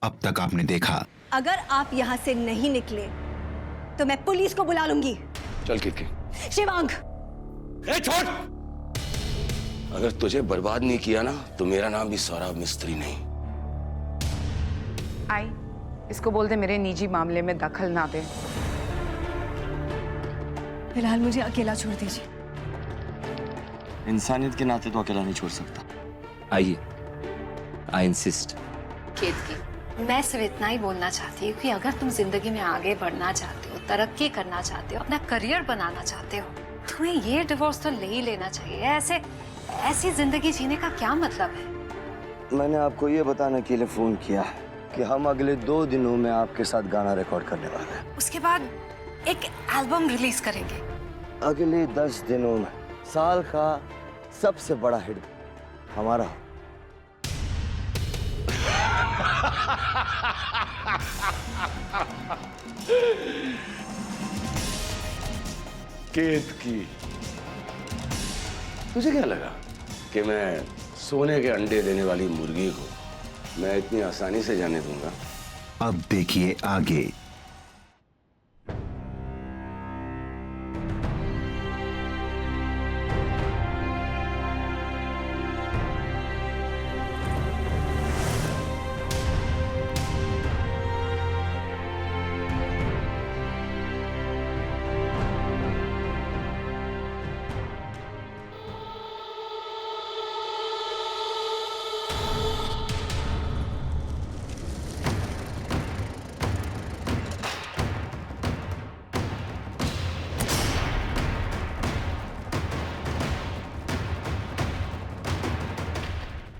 अब तक आपने देखा। अगर आप यहाँ से नहीं निकले तो मैं पुलिस को बुला लूंगी। चल कीर्ति। शिवांग, छोड़। अगर तुझे बर्बाद नहीं किया ना तो मेरा नाम भी सौरभ मिस्त्री नहीं। आई, इसको बोल दे मेरे निजी मामले में दखल ना दे। फिलहाल मुझे अकेला छोड़ दीजिए। इंसानियत के नाते तो अकेला नहीं छोड़ सकता। आइए, आई इंसिस्ट। केतकी, मैं सिर्फ इतना ही बोलना चाहती हूँ कि अगर तुम जिंदगी में आगे बढ़ना चाहते हो, तरक्की करना चाहते हो, अपना करियर बनाना चाहते हो, तुम्हें ये डिवोर्स तो ले ही लेना चाहिए। ऐसी जिंदगी जीने का क्या मतलब है? मैंने आपको ये बताने के लिए फोन किया कि हम अगले 2 दिनों में आपके साथ गाना रिकॉर्ड करने वाले हैं। उसके बाद एक एल्बम रिलीज करेंगे। अगले 10 दिनों में साल का सबसे बड़ा हिट हमारा। केतकी, तुझे क्या लगा कि मैं सोने के अंडे देने वाली मुर्गी को मैं इतनी आसानी से जाने दूंगा? अब देखिए आगे।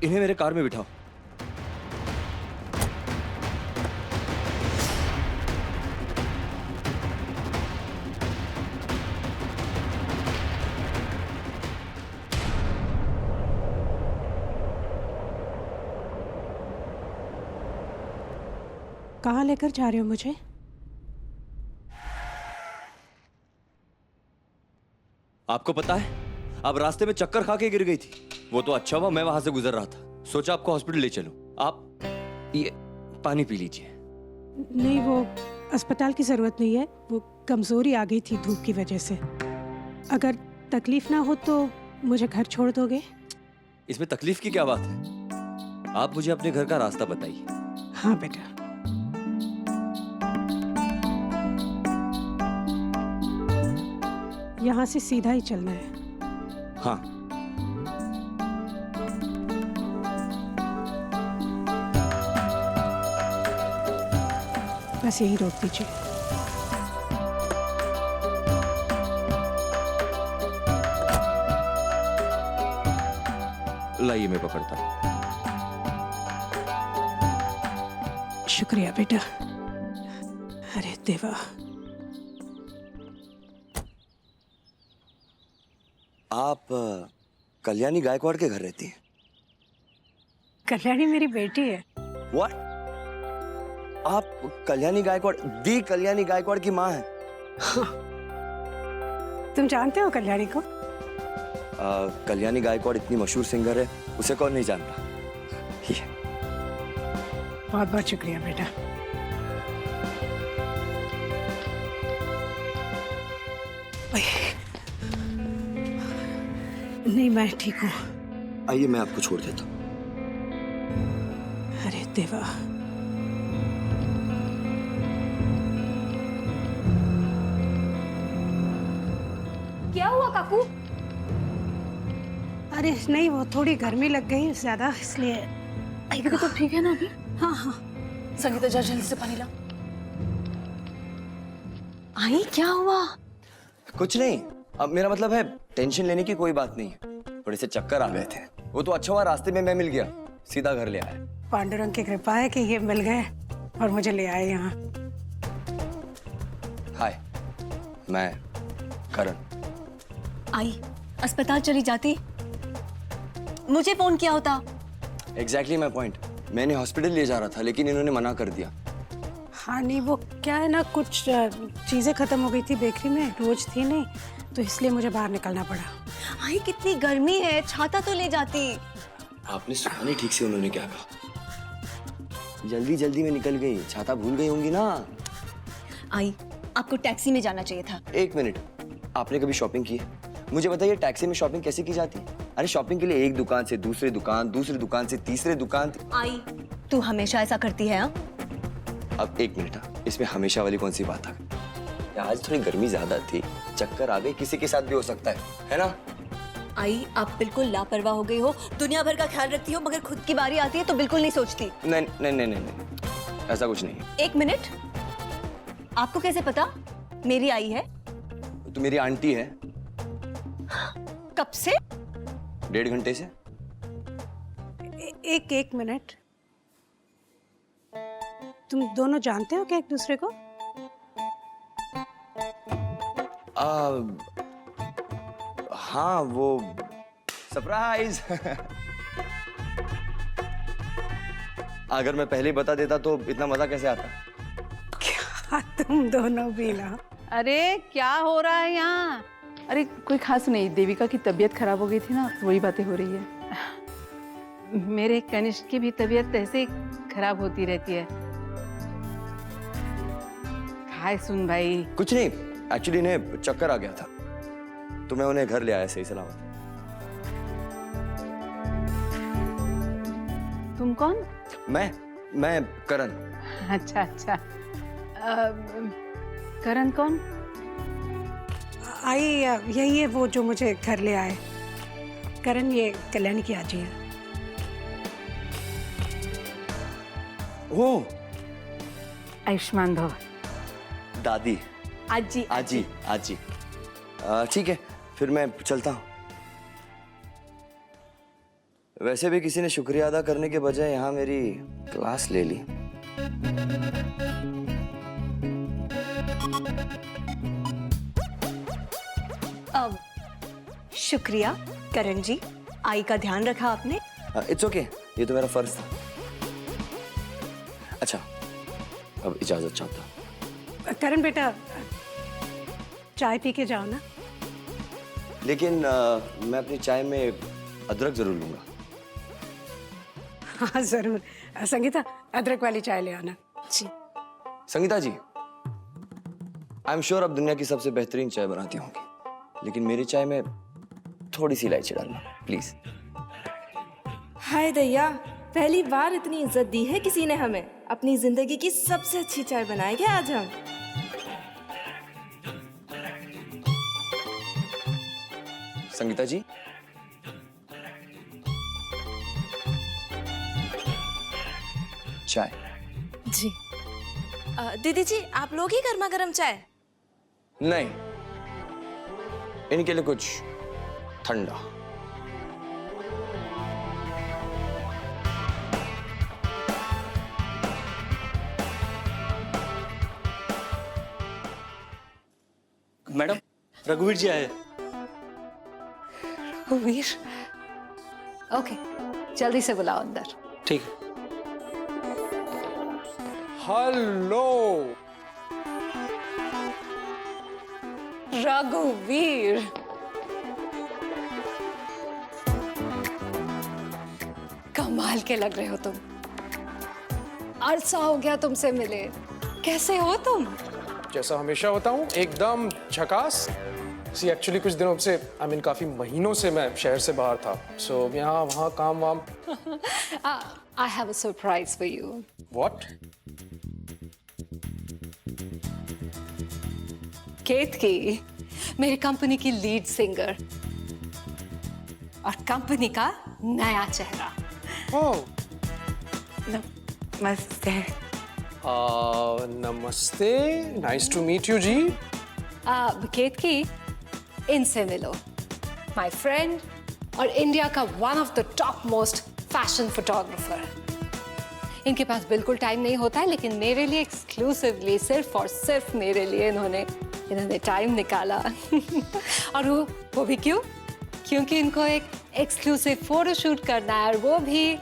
इन्हें मेरे कार में बिठाओ। कहाँ लेकर जा रहे हो मुझे? आपको पता है, आप रास्ते में चक्कर खा के गिर गई थी। वो तो अच्छा हुआ मैं वहां से गुजर रहा था। सोचा आपको हॉस्पिटल ले चलूं। आप ये पानी पी लीजिए। नहीं, वो अस्पताल की जरूरत नहीं है। वो कमजोरी आ गई थी धूप की वजह से। अगर तकलीफ ना हो तो मुझे घर छोड़ दोगे? इसमें तकलीफ की क्या बात है? आप मुझे अपने घर का रास्ता बताइए। हाँ बेटा। यहाँ से सीधा ही चलना है। हाँ। बस यही रोक दीजिए। लाइए मैं पकड़ता हूँ। शुक्रिया बेटा। अरे देवा। आप कल्याणी गायकवाड़ के घर रहती हैं? कल्याणी मेरी बेटी है। What? आप कल्याणी गायकवाड़, दी कल्याणी गायकवाड़ की माँ हैं? तुम जानते हो कल्याणी को? कल्याणी गायकवाड़ इतनी मशहूर सिंगर है, उसे कौन नहीं जानता। बहुत बहुत शुक्रिया बेटा। नहीं, मैं ठीक हूँ। आइए मैं आपको छोड़ देता हूँ। अरे देवा। क्या हुआ काकू? अरे नहीं, वो थोड़ी गर्मी लग गई ज्यादा, इसलिए। अभी तो ठीक है ना अभी? हाँ हाँ। संगीता जा जल्दी से पानी ला। आई, क्या हुआ? कुछ नहीं। अब मेरा मतलब है टेंशन लेने की कोई बात नहीं है। थोड़े से चक्कर आ गए थे। वो तो अच्छा हुआ रास्ते में मैं मिल गया, सीधा घर ले आया। पांडुरंग की कृपा है कि ये मिल गए और मुझे ले आए यहाँ। हाय, मैं करण। आई, अस्पताल चली जाती, मुझे फोन किया होता। Exactly my point. मैंने हॉस्पिटल ले जा रहा था लेकिन इन्होंने मना कर दिया। हाँ नहीं, वो क्या है ना, कुछ चीजें खत्म हो गई थी बेकरी में, रोज थी नहीं, तो इसलिए मुझे बाहर निकलना पड़ा। आई, कितनी गर्मी है, छाता तो ले जाती। आपने सुना नहीं ठीक से उन्होंने क्या कहा? जल्दी जल्दी में निकल गई, छाता भूल गई होंगी ना। आई, आपको टैक्सी में जाना चाहिए था। एक मिनट, आपने कभी शॉपिंग की है? मुझे बताइए टैक्सी में शॉपिंग कैसे की जाती है? अरे शॉपिंग के लिए एक दुकान से दूसरे दुकान, दूसरी दुकान से तीसरे दुकान। आई, तू हमेशा ऐसा करती है? हाँ? अब एक मिनट, इसमें हमेशा वाली कौन सी बात आ गई? आज थोड़ी गर्मी ज्यादा थी, चक्कर आ गई, किसी के साथ भी हो सकता है ना? आई, आप बिल्कुल लापरवाह हो गई हो। दुनिया भर का ख्याल रखती हो, मगर खुद की बारी आती है तो बिल्कुल नहीं सोचती। नहीं नहीं नहीं नहीं, नहीं। ऐसा कुछ नहीं है। एक मिनट, आपको कैसे पता मेरी आई है? तो मेरी आंटी है। कब से? 1.5 घंटे से। एक मिनट, तुम दोनों जानते हो क्या एक दूसरे को? हाँ, वो सरप्राइज। अगर मैं पहले ही बता देता तो इतना मजा कैसे आता? क्या तुम दोनों भी ना। अरे क्या हो रहा है यहाँ? अरे कोई खास नहीं, देविका की तबीयत खराब हो गई थी ना, वही बातें हो रही है। मेरे कनिष्क की भी तबीयत ऐसे ही खराब होती रहती है। हाय सुन भाई। कुछ नहीं, एक्चुअली इन्हें चक्कर आ गया था तो मैं उन्हें घर ले आया सही सलामत। तुम कौन? मैं करण। अच्छा अच्छा। करण कौन? आई, यही है वो जो मुझे घर ले आए। करण ये कल्याणी की आजी है। ओ, आयुष्मान भव। दादी। आजी। आजी आजी। ठीक है, फिर मैं चलता हूँ। वैसे भी किसी ने शुक्रिया अदा करने के बजाय यहाँ मेरी क्लास ले ली। अब शुक्रिया करण जी, आई का ध्यान रखा आपने। इट्स ओके, ये तो मेरा फर्ज था। अच्छा, अब इजाजत चाहता हूँ। करण बेटा, चाय पी के जाओ ना। लेकिन मैं अपनी चाय में अदरक जरूर लूंगा। हाँ जरूर। संगीता, अदरक वाली चाय ले आना। जी। संगीता जी, आई एम श्योर आप दुनिया की सबसे बेहतरीन चाय बनाती होंगी, लेकिन मेरी चाय में थोड़ी सी इलायची डालना प्लीज। हाय दैया, पहली बार इतनी इज्जत दी है किसी ने हमें। अपनी जिंदगी की सबसे अच्छी चाय बनाएंगे आज हम। संगीता जी, चाय। जी। दीदी जी, आप लोग ही गर्मा गर्म चाय? नहीं, इनके लिए कुछ ठंडा। मैडम, रघुवीर जी आए। वीर, ओके, जल्दी से बुलाओ अंदर। ठीक है। हेलो रघुवीर, कमाल के लग रहे हो तुम। अरसा हो गया तुमसे मिले। कैसे हो तुम? जैसा हमेशा होता हूँ, एकदम झकास। सी एक्चुअली कुछ दिनों से, आई मीन काफी महीनों से मैं शहर से बाहर था, सो यहाँ वहाँ काम वाम। I have a surprise for you. What? केतकी, मेरी कंपनी की लीड सिंगर और कंपनी का नया चेहरा। Oh. नमस्ते। नमस्ते, नाइस टू मीट यू जी। केतकी, इनसे मिलो। माय फ्रेंड और इंडिया का one of the top most fashion photographer. इनके पास बिल्कुल टाइम नहीं होता है, लेकिन मेरे लिए एक्सक्लूसिवली, सिर्फ और सिर्फ मेरे लिए इन्होंने टाइम निकाला। और वो भी क्यों? क्योंकि इनको एक एक्सक्लूसिव फोटो शूट करना है, और वो भी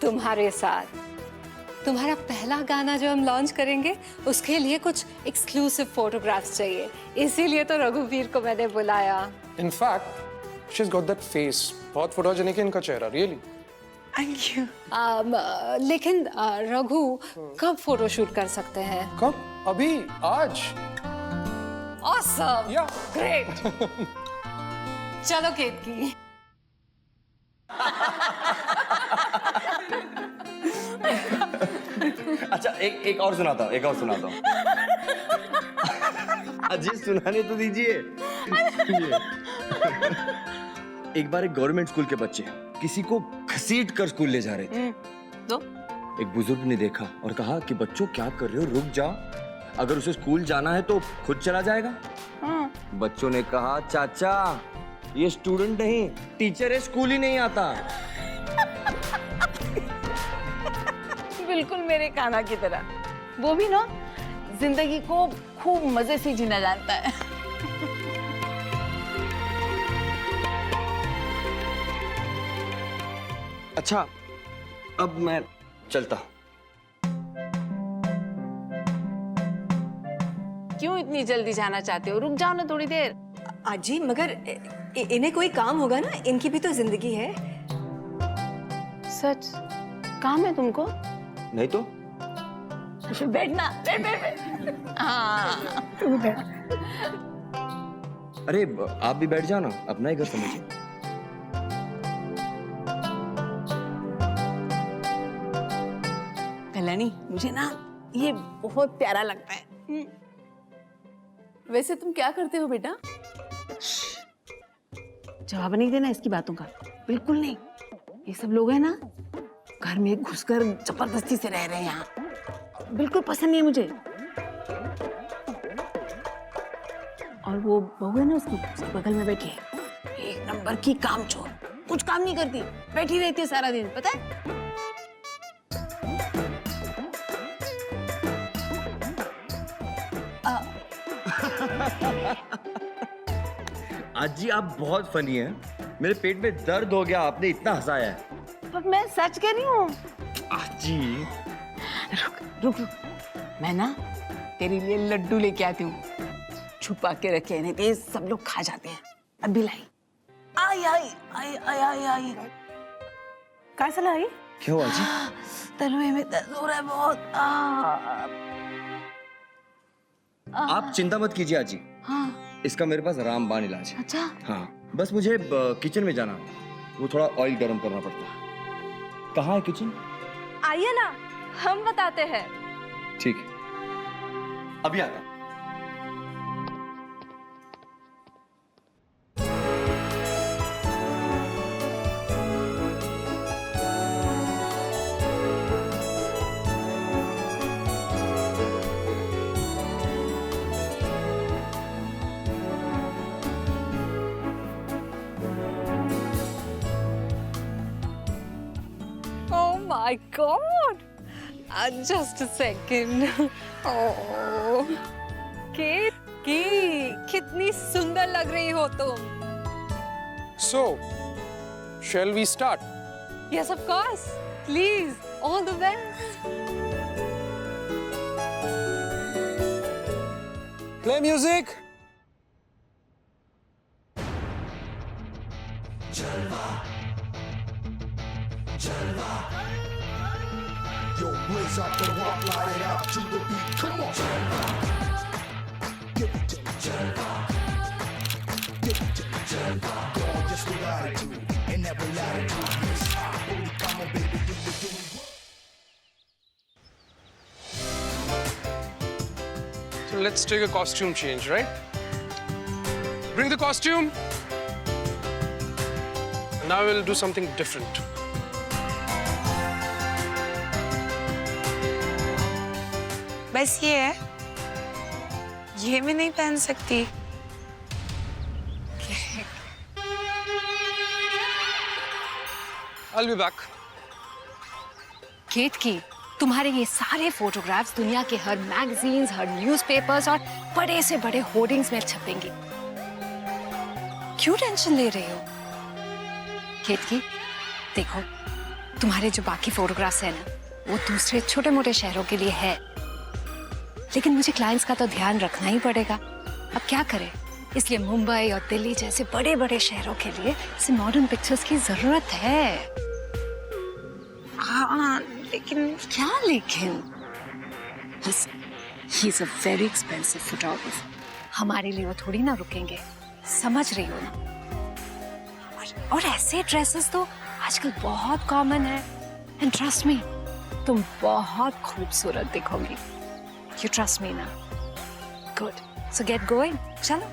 तुम्हारे साथ। तुम्हारा पहला गाना जो हम लॉन्च करेंगे, उसके लिए कुछ एक्सक्लूसिव फोटोग्राफ्स चाहिए, इसीलिए तो रघुवीर को मैंने बुलाया। In fact, she's got that face. बहुत फोटोजेनिक है इनका चेहरा, really. Thank you. लेकिन रघु कब फोटोशूट कर सकते हैं? कब? अभी? आज? ऑसम, या ग्रेट। चलो केतकी। अच्छा एक और सुनाता हूँ, एक और सुनाता हूँ। अजी सुनाने तो दीजिए। एक बार एक गवर्नमेंट स्कूल के बच्चे किसी को घसीट कर स्कूल ले जा रहे थे। तो एक बुजुर्ग ने देखा और कहा कि बच्चों क्या कर रहे हो, रुक जाओ, अगर उसे स्कूल जाना है तो खुद चला जाएगा। बच्चों ने कहा चाचा ये स्टूडेंट नहीं टीचर है, स्कूल ही नहीं आता। बिल्कुल मेरे कान्हा की तरह, वो भी ना जिंदगी को खूब मजे से जीना जानता है। अच्छा अब मैं चलता। क्यों इतनी जल्दी जाना चाहते हो? रुक जाओ ना थोड़ी देर। आजी मगर इन्हें कोई काम होगा ना, इनकी भी तो जिंदगी है। सच काम है तुमको? नहीं तो बैठना, बैठ। हाँ अरे आप भी बैठ जाओ ना, अपना ही घर समझिए। कल्याणी मुझे ना ये बहुत प्यारा लगता है। वैसे तुम क्या करते हो बेटा? जवाब नहीं देना इसकी बातों का, बिल्कुल नहीं। ये सब लोग हैं ना घर में घुसकर जबरदस्ती से रह रहे हैं यहाँ, बिल्कुल पसंद नहीं है मुझे। और वो बहू है ना उसके बगल में बैठी है, एक नंबर की कामचोर, कुछ काम नहीं करती, बैठी रहती है सारा दिन, पता है? आज जी आप बहुत फनी हैं। मेरे पेट में दर्द हो गया, आपने इतना हंसाया है। पर मैं सच कह रही हूँ। आज जी रुक, मैं ना तेरे लिए लड्डू लेके आती हूँ, छुपा के रखे हैं, नहीं तो ये सब लोग खा जाते हैं। अभी लाई। आई आई आई आई आई आई क्या सला आई? क्या हुआ जी? तलवे में दर्द हो रहा है बहुत। आप चिंता मत कीजिए आजी, हाँ इसका मेरे पास रामबाण इलाज है। अच्छा हाँ बस मुझे किचन में जाना है, वो थोड़ा ऑयल गर्म करना पड़ता है। कहाँ है किचन? आइए ना, हम बताते हैं। ठीक है अभी आता। My God! Just a second. Oh, केतकी, कितनी सुंदर लग रही हो तुम। So, shall we start? Yes, of course. Please, all the best. Play music. Yo, blaze up the rock, light it up to the beat. Come on. Give it to me. Give it to me. Gorgeous with attitude and every latitude. Miss hot booty, come on, baby, do it. So let's take a costume change, right? Bring the costume. And now we'll do something different. बस ये मैं नहीं पहन सकती। I'll be back. केतकी, तुम्हारे ये सारे photographs दुनिया के हर मैगजीन्स, हर न्यूज़पेपर्स और बड़े से बड़े होर्डिंग्स में छपेंगे। क्यों टेंशन ले रही हो? केतकी, देखो, तुम्हारे जो बाकी फोटोग्राफ्स हैं ना, वो दूसरे छोटे-मोटे शहरों के लिए है। लेकिन मुझे क्लाइंट्स का तो ध्यान रखना ही पड़ेगा। अब क्या करें? इसलिए मुंबई और दिल्ली जैसे बड़े-बड़े शहरों के लिए ऐसे मॉडर्न पिक्चर्स की जरूरत है। हाँ लेकिन क्या लेकिन? He is a very expensive photographer. हमारे लिए वो थोड़ी ना रुकेंगे, समझ रही हो ना? और ऐसे ड्रेसेस तो आजकल बहुत कॉमन है। एंड ट्रस्ट मी, तुम बहुत खूबसूरत दिखोगी। यू ट्रस्ट मी ना? गुड, सो गेट गोइंग। चलो।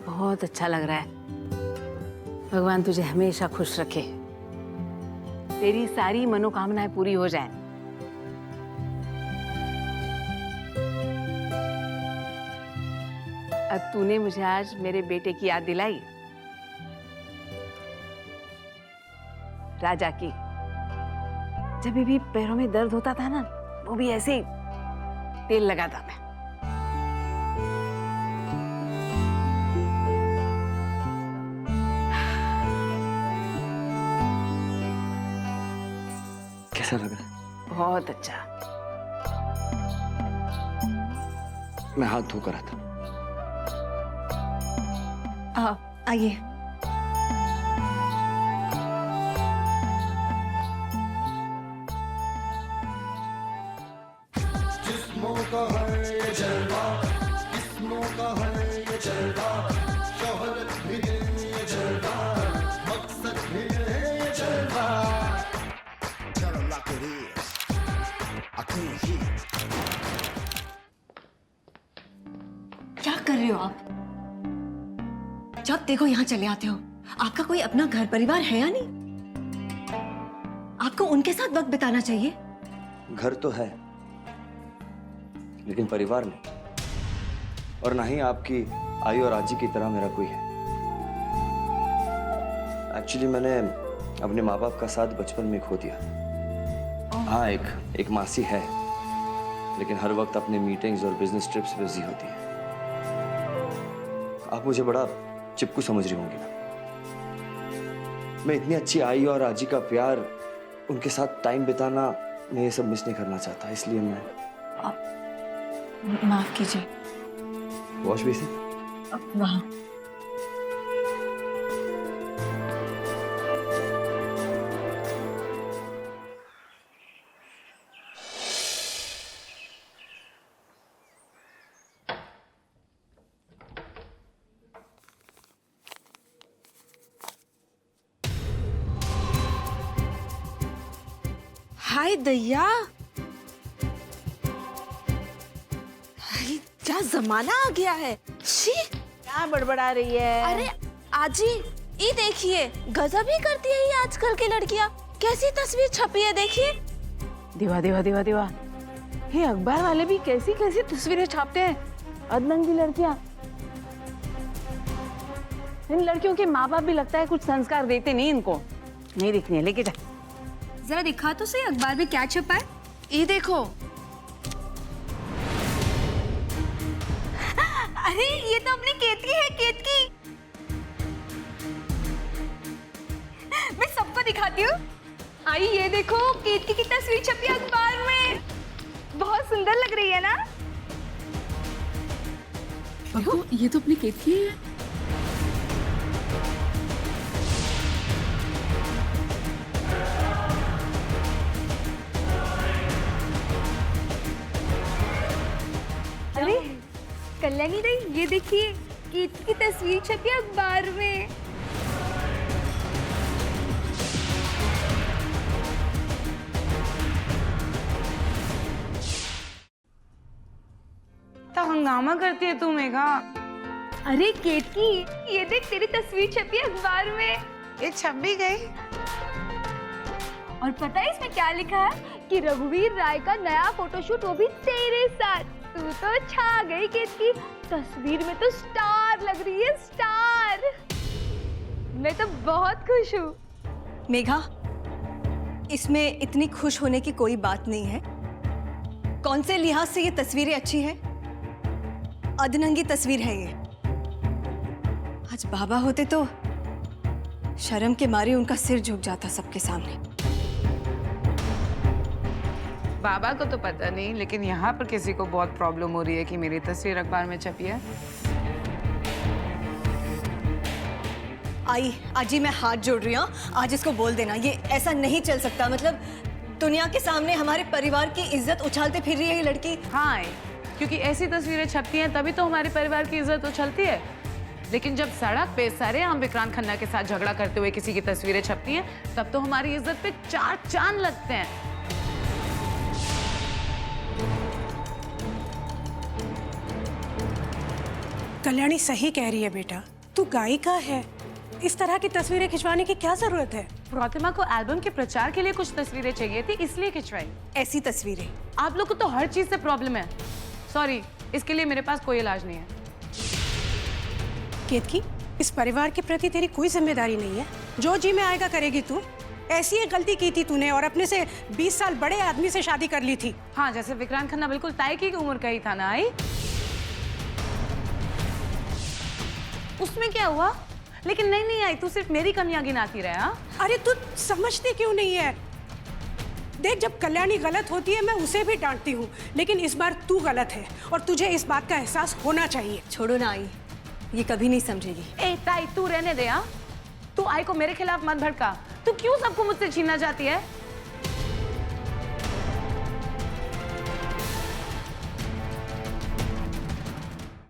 बहुत अच्छा लग रहा है। भगवान तुझे हमेशा खुश रखे, तेरी सारी मनोकामनाएं पूरी हो जाएं। अब तूने मुझे आज मेरे बेटे की याद दिलाई, राजा की। जब भी पैरों में दर्द होता था ना, वो भी ऐसे ही तेल लगाता मैं। कैसा लगा? बहुत अच्छा। मैं हाथ धोकर आता। आइए। जिस्मों का है ये जलवा, जिस्मों का है ये जलवा, शोहरत भी है ये जलवा, मकसद भी है ये जलवा। Tell 'em like it is. I can't hear. क्या कर रहे हो आप? जब देखो यहाँ चले आते हो। आपका कोई अपना घर परिवार है या नहीं? आपको उनके साथ वक्त बिताना चाहिए। घर तो है, लेकिन परिवार नहीं, और ना ही आपकी आई और आजी की तरह मेरा कोई है। एक्चुअली मैंने अपने माँ बाप का साथ बचपन में खो दिया। हाँ, एक मासी है, लेकिन हर वक्त अपने मीटिंग्स और बिजनेस ट्रिप्स बिजी होती है। आप मुझे बड़ा चिपकू समझ रही होंगी ना। मैं इतनी अच्छी आई और आजी का प्यार, उनके साथ टाइम बिताना, मैं ये सब मिस नहीं करना चाहता। इसलिए मैं माफ कीजिए। वॉश बेसिन वहाँ। हाय दैया, क्या जमाना आ गया है। छी, क्या बड़बड़ा रही है? अरे आजी, ये देखिए, गजब ही करती है ये आजकल की लड़कियां। कैसी तस्वीर छपी है, देखिए। दिवा दिवा दिवा दिवा, ये अखबार वाले भी कैसी कैसी तस्वीरें छापते हैं। अधनंगी लड़कियां। इन लड़कियों के माँ बाप भी लगता है कुछ संस्कार देते नहीं इनको। नहीं दिखनी है, लेके जा। जरा दिखा तो सही अखबार में क्या छपा है। ये देखो। अरे ये तो अपनी केतकी है, केतकी। मैं सबको दिखाती हूँ। आई ये देखो, केतकी की तस्वीर छपी है अखबार में। बहुत सुंदर लग रही है ना? देखो, ये तो अपनी केतकी है। अरे कल्याणी दी, ये देखिए, केतकी की तस्वीर छपी है अखबार में। तो हंगामा करती है तू मेघा। अरे केतकी, ये देख, तेरी तस्वीर छपी है अखबार में। ये छप भी गई। और पता है इसमें क्या लिखा है? कि रघुवीर राय का नया फोटोशूट, वो भी तेरे साथ। तू तो छा गई केतकी, तस्वीर में तो स्टार लग रही है, स्टार। मैं तो बहुत खुश हूँ। मेघा, इसमें इतनी खुश होने की कोई बात नहीं है। कौन से लिहाज से ये तस्वीरें अच्छी हैं? अधनंगी तस्वीर है ये। आज बाबा होते तो शर्म के मारे उनका सिर झुक जाता सबके सामने। बाबा को तो पता नहीं, लेकिन यहाँ पर किसी को बहुत प्रॉब्लम हो रही है कि मेरी तस्वीर अखबार में छपी है। आई आज ही मैं हाथ जोड़ रही हूँ, आज इसको बोल देना, ये ऐसा नहीं चल सकता। मतलब दुनिया के सामने हमारे परिवार की इज्जत उछालते फिर रही है ये लड़की। हाँ, क्योंकि ऐसी तस्वीरें छपती हैं तभी तो हमारे परिवार की इज्जत उछलती है। लेकिन जब सड़क पे सरेआम विक्रांत खन्ना के साथ झगड़ा करते हुए किसी की तस्वीरें छपती हैं, तब तो हमारी इज्जत पे 4 चांद लगते हैं। कल्याणी सही कह रही है बेटा, तू गायिका है, इस तरह की तस्वीरें खिंचवाने की क्या जरूरत है? प्रतिमा को एल्बम के प्रचार के लिए कुछ तस्वीरें चाहिए थी, इसलिए खिंचवाई। ऐसी तस्वीरें? आप लोग को तो हर चीज से प्रॉब्लम है। सॉरी, इसके लिए मेरे पास कोई इलाज नहीं है। केतकी, इस परिवार के प्रति तेरी कोई जिम्मेदारी नहीं है, जो जी में आएगा करेगी तू। ऐसी एक गलती की थी तूने और अपने से 20 साल बड़े आदमी से शादी कर ली थी। हाँ, जैसे विक्रांत खन्ना बिल्कुल ताई की उम्र का ही था ना। आई उसमें क्या हुआ? लेकिन नहीं आई, तू सिर्फ मेरी कमियां गिनाती रहे। हाँ, अरे तू समझती क्यों नहीं है? देख, जब कल्याणी गलत होती है मैं उसे भी डांटती हूँ, लेकिन इस बार तू गलत है और तुझे इस बात का एहसास होना चाहिए। छोड़ो ना आई, ये कभी नहीं समझेगी। ए ताई, तू रहने दे। हाँ, तू आई को मेरे खिलाफ मत भड़का। तू क्यों सबको मुझसे छीनना चाहती है?